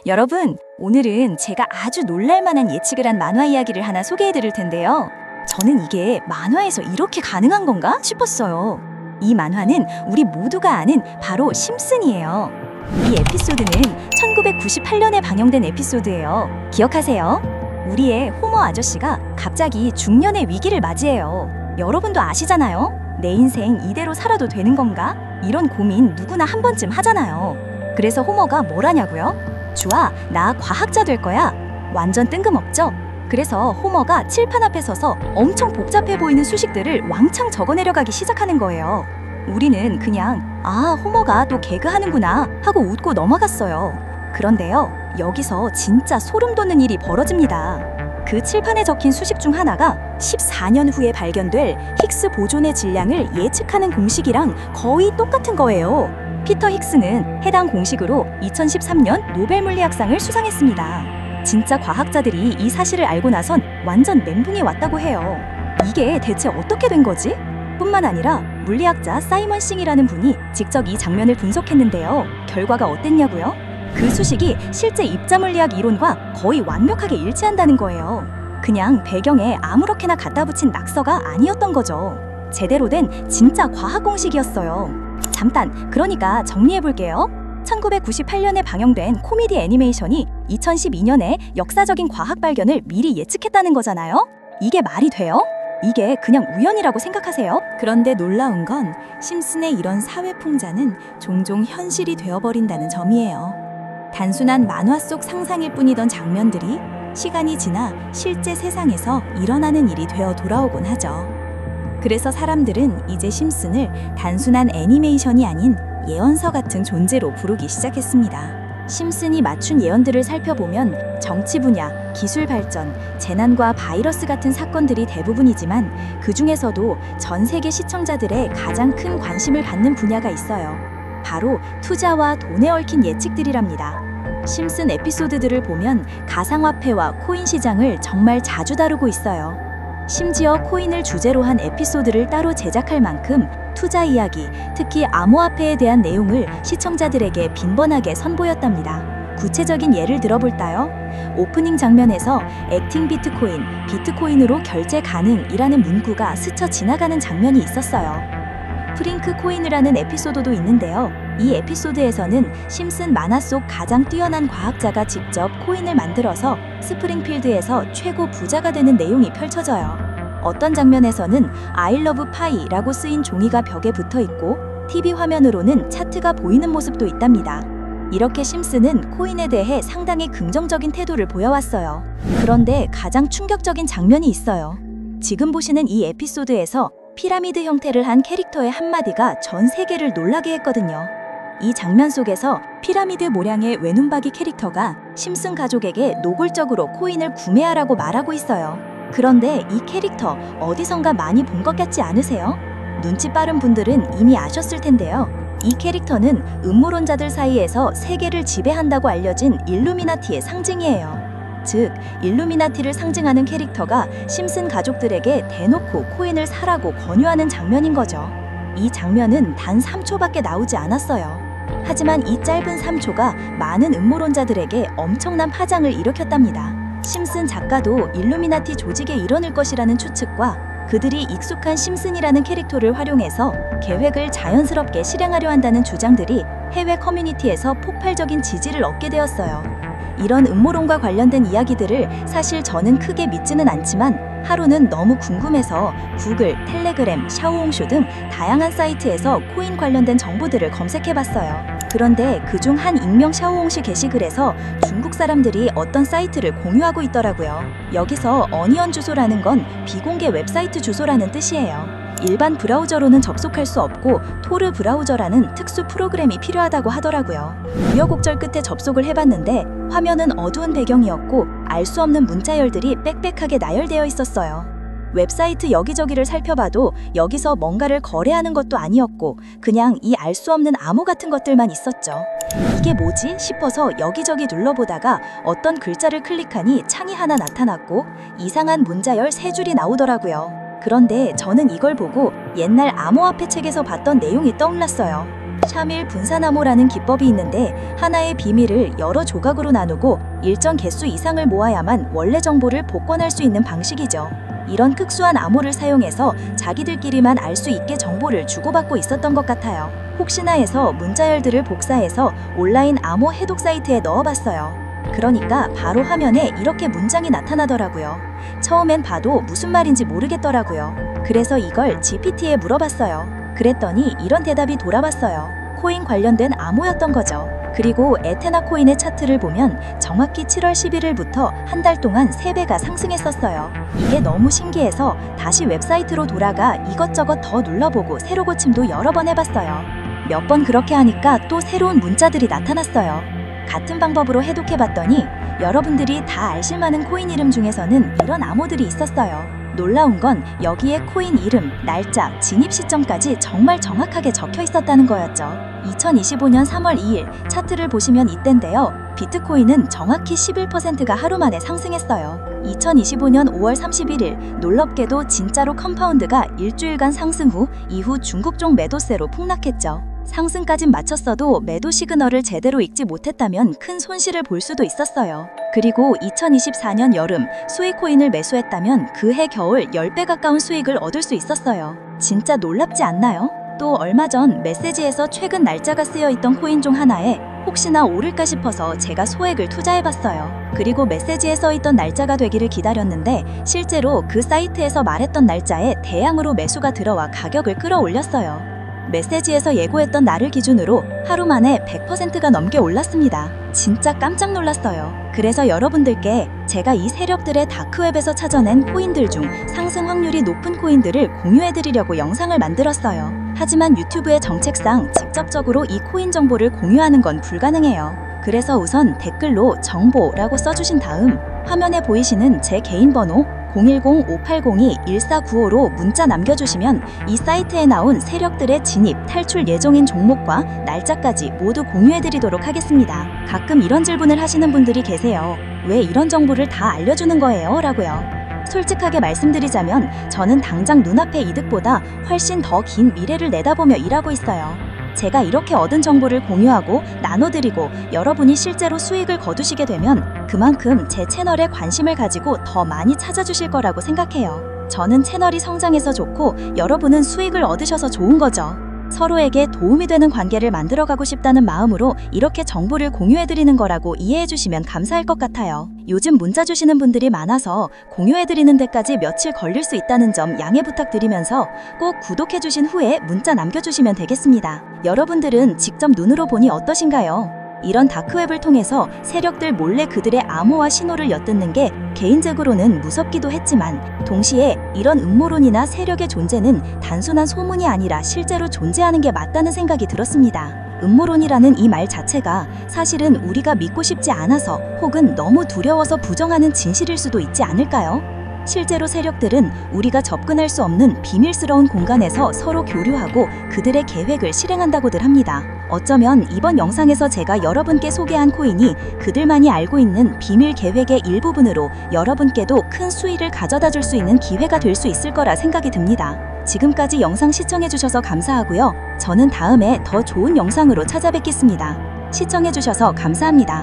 여러분, 오늘은 제가 아주 놀랄만한 예측을 한 만화 이야기를 하나 소개해드릴 텐데요. 저는 이게 만화에서 이렇게 가능한 건가 싶었어요. 이 만화는 우리 모두가 아는 바로 심슨이에요. 이 에피소드는 1998년에 방영된 에피소드예요. 기억하세요? 우리의 호머 아저씨가 갑자기 중년의 위기를 맞이해요. 여러분도 아시잖아요? 내 인생 이대로 살아도 되는 건가? 이런 고민 누구나 한 번쯤 하잖아요. 그래서 호머가 뭘 하냐고요? 주아, 나 과학자 될 거야. 완전 뜬금없죠? 그래서 호머가 칠판 앞에 서서 엄청 복잡해 보이는 수식들을 왕창 적어내려가기 시작하는 거예요. 우리는 그냥 호머가 또 개그하는구나 하고 웃고 넘어갔어요. 그런데요, 여기서 진짜 소름 돋는 일이 벌어집니다. 그 칠판에 적힌 수식 중 하나가 14년 후에 발견될 힉스 보존의 질량을 예측하는 공식이랑 거의 똑같은 거예요. 피터 힉스는 해당 공식으로 2013년 노벨 물리학상을 수상했습니다. 진짜 과학자들이 이 사실을 알고 나선 완전 멘붕이 왔다고 해요. 이게 대체 어떻게 된 거지? 뿐만 아니라 물리학자 사이먼 싱이라는 분이 직접 이 장면을 분석했는데요. 결과가 어땠냐고요? 그 수식이 실제 입자물리학 이론과 거의 완벽하게 일치한다는 거예요. 그냥 배경에 아무렇게나 갖다 붙인 낙서가 아니었던 거죠. 제대로 된 진짜 과학 공식이었어요. 잠깐, 그러니까 정리해볼게요. 1998년에 방영된 코미디 애니메이션이 2012년에 역사적인 과학 발견을 미리 예측했다는 거잖아요? 이게 말이 돼요? 이게 그냥 우연이라고 생각하세요? 그런데 놀라운 건 심슨의 이런 사회 풍자는 종종 현실이 되어버린다는 점이에요. 단순한 만화 속 상상일 뿐이던 장면들이 시간이 지나 실제 세상에서 일어나는 일이 되어 돌아오곤 하죠. 그래서 사람들은 이제 심슨을 단순한 애니메이션이 아닌 예언서 같은 존재로 부르기 시작했습니다. 심슨이 맞춘 예언들을 살펴보면 정치 분야, 기술 발전, 재난과 바이러스 같은 사건들이 대부분이지만 그 중에서도 전 세계 시청자들의 가장 큰 관심을 받는 분야가 있어요. 바로 투자와 돈에 얽힌 예측들이랍니다. 심슨 에피소드들을 보면 가상화폐와 코인 시장을 정말 자주 다루고 있어요. 심지어 코인을 주제로 한 에피소드를 따로 제작할 만큼 투자 이야기, 특히 암호화폐에 대한 내용을 시청자들에게 빈번하게 선보였답니다. 구체적인 예를 들어볼까요? 오프닝 장면에서 액팅 비트코인, 비트코인으로 결제 가능이라는 문구가 스쳐 지나가는 장면이 있었어요. 프링크 코인이라는 에피소드도 있는데요. 이 에피소드에서는 심슨 만화 속 가장 뛰어난 과학자가 직접 코인을 만들어서 스프링필드에서 최고 부자가 되는 내용이 펼쳐져요. 어떤 장면에서는 I love pie라고 쓰인 종이가 벽에 붙어 있고 TV 화면으로는 차트가 보이는 모습도 있답니다. 이렇게 심슨은 코인에 대해 상당히 긍정적인 태도를 보여왔어요. 그런데 가장 충격적인 장면이 있어요. 지금 보시는 이 에피소드에서 피라미드 형태를 한 캐릭터의 한마디가 전 세계를 놀라게 했거든요. 이 장면 속에서 피라미드 모양의 외눈박이 캐릭터가 심슨 가족에게 노골적으로 코인을 구매하라고 말하고 있어요. 그런데 이 캐릭터 어디선가 많이 본 것 같지 않으세요? 눈치 빠른 분들은 이미 아셨을 텐데요. 이 캐릭터는 음모론자들 사이에서 세계를 지배한다고 알려진 일루미나티의 상징이에요. 즉, 일루미나티를 상징하는 캐릭터가 심슨 가족들에게 대놓고 코인을 사라고 권유하는 장면인 거죠. 이 장면은 단 3초밖에 나오지 않았어요. 하지만 이 짧은 3초가 많은 음모론자들에게 엄청난 파장을 일으켰답니다. 심슨 작가도 일루미나티 조직의 일원일 것이라는 추측과 그들이 익숙한 심슨이라는 캐릭터를 활용해서 계획을 자연스럽게 실행하려 한다는 주장들이 해외 커뮤니티에서 폭발적인 지지를 얻게 되었어요. 이런 음모론과 관련된 이야기들을 사실 저는 크게 믿지는 않지만 하루는 너무 궁금해서 구글, 텔레그램, 샤오홍쇼 등 다양한 사이트에서 코인 관련된 정보들을 검색해봤어요. 그런데 그중 한 익명 샤오홍시 게시글에서 중국 사람들이 어떤 사이트를 공유하고 있더라고요. 여기서 어니언 주소라는 건 비공개 웹사이트 주소라는 뜻이에요. 일반 브라우저로는 접속할 수 없고 토르 브라우저라는 특수 프로그램이 필요하다고 하더라고요. 우여곡절 끝에 접속을 해봤는데 화면은 어두운 배경이었고 알 수 없는 문자열들이 빽빽하게 나열되어 있었어요. 웹사이트 여기저기를 살펴봐도 여기서 뭔가를 거래하는 것도 아니었고 그냥 이 알 수 없는 암호 같은 것들만 있었죠. 이게 뭐지 싶어서 여기저기 눌러보다가 어떤 글자를 클릭하니 창이 하나 나타났고 이상한 문자열 3줄이 나오더라고요. 그런데 저는 이걸 보고 옛날 암호화폐 책에서 봤던 내용이 떠올랐어요. 샤밀 분산암호라는 기법이 있는데 하나의 비밀을 여러 조각으로 나누고 일정 개수 이상을 모아야만 원래 정보를 복권할 수 있는 방식이죠. 이런 특수한 암호를 사용해서 자기들끼리만 알 수 있게 정보를 주고받고 있었던 것 같아요. 혹시나 해서 문자열들을 복사해서 온라인 암호 해독 사이트에 넣어봤어요. 그러니까 바로 화면에 이렇게 문장이 나타나더라고요. 처음엔 봐도 무슨 말인지 모르겠더라고요. 그래서 이걸 GPT에 물어봤어요. 그랬더니 이런 대답이 돌아왔어요. 코인 관련된 암호였던 거죠. 그리고 에테나 코인의 차트를 보면 정확히 7월 11일부터 한 달 동안 3배가 상승했었어요. 이게 너무 신기해서 다시 웹사이트로 돌아가 이것저것 더 눌러보고 새로 고침도 여러 번 해봤어요. 몇 번 그렇게 하니까 또 새로운 문자들이 나타났어요. 같은 방법으로 해독해봤더니 여러분들이 다 알실만한 코인 이름 중에서는 이런 암호들이 있었어요. 놀라운 건 여기에 코인 이름, 날짜, 진입 시점까지 정말 정확하게 적혀 있었다는 거였죠. 2025년 3월 2일 차트를 보시면 이땐데요. 비트코인은 정확히 11%가 하루 만에 상승했어요. 2025년 5월 31일 놀랍게도 진짜로 컴파운드가 일주일간 상승 후 이후 중국종 매도세로 폭락했죠. 상승까진 마쳤어도 매도 시그널을 제대로 읽지 못했다면 큰 손실을 볼 수도 있었어요. 그리고 2024년 여름 수익코인을 매수했다면 그해 겨울 10배 가까운 수익을 얻을 수 있었어요. 진짜 놀랍지 않나요? 또 얼마 전 메시지에서 최근 날짜가 쓰여있던 코인 중 하나에 혹시나 오를까 싶어서 제가 소액을 투자해봤어요. 그리고 메시지에 써있던 날짜가 되기를 기다렸는데 실제로 그 사이트에서 말했던 날짜에 대량으로 매수가 들어와 가격을 끌어올렸어요. 메시지에서 예고했던 날을 기준으로 하루 만에 100%가 넘게 올랐습니다. 진짜 깜짝 놀랐어요. 그래서 여러분들께 제가 이 세력들의 다크웹에서 찾아낸 코인들 중 상승 확률이 높은 코인들을 공유해드리려고 영상을 만들었어요. 하지만 유튜브의 정책상 직접적으로 이 코인 정보를 공유하는 건 불가능해요. 그래서 우선 댓글로 정보라고 써주신 다음 화면에 보이시는 제 개인 번호 010-580-1495로 문자 남겨주시면 이 사이트에 나온 세력들의 진입, 탈출 예정인 종목과 날짜까지 모두 공유해드리도록 하겠습니다. 가끔 이런 질문을 하시는 분들이 계세요. 왜 이런 정보를 다 알려주는 거예요? 라고요. 솔직하게 말씀드리자면 저는 당장 눈앞의 이득보다 훨씬 더 긴 미래를 내다보며 일하고 있어요. 제가 이렇게 얻은 정보를 공유하고 나눠드리고 여러분이 실제로 수익을 거두시게 되면 그만큼 제 채널에 관심을 가지고 더 많이 찾아주실 거라고 생각해요. 저는 채널이 성장해서 좋고 여러분은 수익을 얻으셔서 좋은 거죠. 서로에게 도움이 되는 관계를 만들어가고 싶다는 마음으로 이렇게 정보를 공유해드리는 거라고 이해해주시면 감사할 것 같아요. 요즘 문자 주시는 분들이 많아서 공유해드리는 데까지 며칠 걸릴 수 있다는 점 양해 부탁드리면서 꼭 구독해주신 후에 문자 남겨주시면 되겠습니다. 여러분들은 직접 눈으로 보니 어떠신가요? 이런 다크웹을 통해서 세력들 몰래 그들의 암호와 신호를 엿듣는 게 개인적으로는 무섭기도 했지만 동시에 이런 음모론이나 세력의 존재는 단순한 소문이 아니라 실제로 존재하는 게 맞다는 생각이 들었습니다. 음모론이라는 이 말 자체가 사실은 우리가 믿고 싶지 않아서 혹은 너무 두려워서 부정하는 진실일 수도 있지 않을까요? 실제로 세력들은 우리가 접근할 수 없는 비밀스러운 공간에서 서로 교류하고 그들의 계획을 실행한다고들 합니다. 어쩌면 이번 영상에서 제가 여러분께 소개한 코인이 그들만이 알고 있는 비밀 계획의 일부분으로 여러분께도 큰 수익을 가져다 줄 수 있는 기회가 될 수 있을 거라 생각이 듭니다. 지금까지 영상 시청해주셔서 감사하고요. 저는 다음에 더 좋은 영상으로 찾아뵙겠습니다. 시청해주셔서 감사합니다.